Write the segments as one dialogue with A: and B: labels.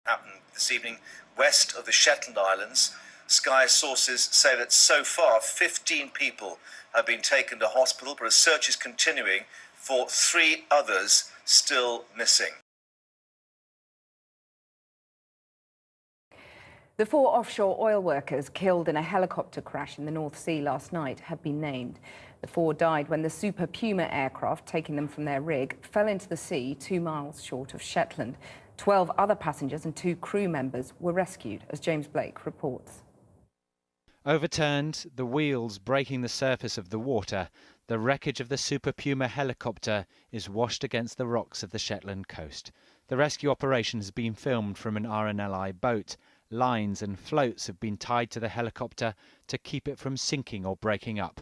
A: happened this evening west of the Shetland Islands. Sky sources say that so far 15 people have been taken to hospital, but a search is continuing for 3 others still missing.
B: The 4 offshore oil workers killed in a helicopter crash in the North Sea last night have been named. The 4 died when the Super Puma aircraft, taking them from their rig, fell into the sea 2 miles short of Shetland. 12 other passengers and 2 crew members were rescued, as James Blake reports.
C: Overturned, the wheels breaking the surface of the water, the wreckage of the Super Puma helicopter is washed against the rocks of the Shetland coast. The rescue operation has been filmed from an RNLI boat. Lines and floats have been tied to the helicopter to keep it from sinking or breaking up.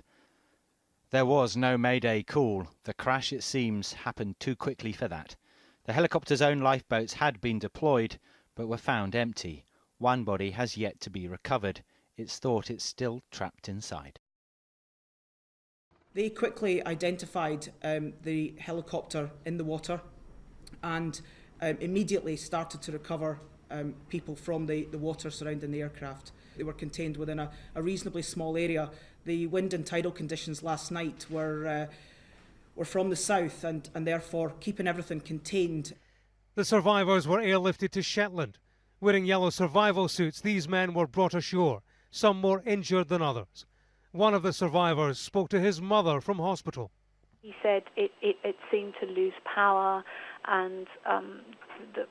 C: There was no mayday call. The crash, it seems, happened too quickly for that. The helicopter's own lifeboats had been deployed, but were found empty. One body has yet to be recovered. It's thought it's still trapped inside.
D: They quickly identified the helicopter in the water and immediately started to recover people from the water surrounding the aircraft. They were contained within a reasonably small area. The wind and tidal conditions last night were from the south and therefore keeping everything contained.
E: The survivors were airlifted to Shetland. Wearing yellow survival suits, these men were brought ashore, some more injured than others. One of the survivors spoke to his mother from hospital.
F: He said it seemed to lose power and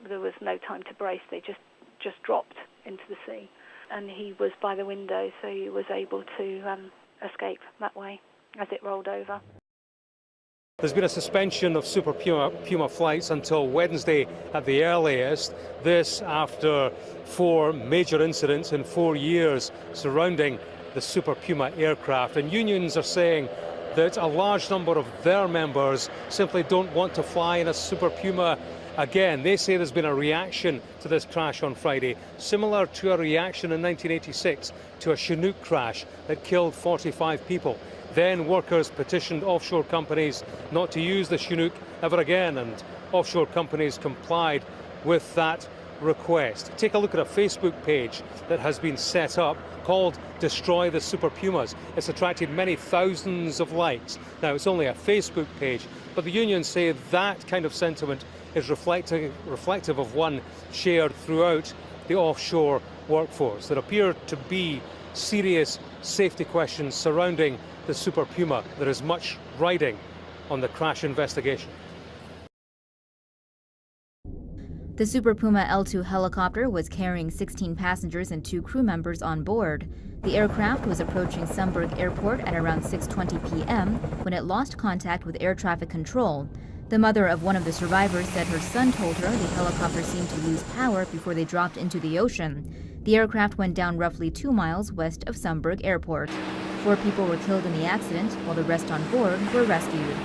F: there was no time to brace. They just dropped into the sea. And he was by the window, so he was able to escape that way as it rolled over.
E: There's been a suspension of Super Puma flights until Wednesday at the earliest. This after 4 major incidents in 4 years surrounding the Super Puma aircraft. And unions are saying that a large number of their members simply don't want to fly in a Super Puma again. They say there's been a reaction to this crash on Friday, similar to a reaction in 1986 to a Chinook crash that killed 45 people. Then workers petitioned offshore companies not to use the Chinook ever again, and offshore companies complied with that request. Take a look at a Facebook page that has been set up called Destroy the Super Pumas. It's attracted many thousands of likes. Now, it's only a Facebook page, but the unions say that kind of sentiment is reflective of one shared throughout the offshore workforce. There appear to be serious safety questions surrounding the Super Puma. There is much riding on the crash investigation.
G: The Super Puma L2 helicopter was carrying 16 passengers and 2 crew members on board. The aircraft was approaching Sundberg Airport at around 6:20 p.m. when it lost contact with air traffic control. The mother of one of the survivors said her son told her the helicopter seemed to lose power before they dropped into the ocean. The aircraft went down roughly 2 miles west of Sundberg Airport. 4 people were killed in the accident, while the rest on board were rescued.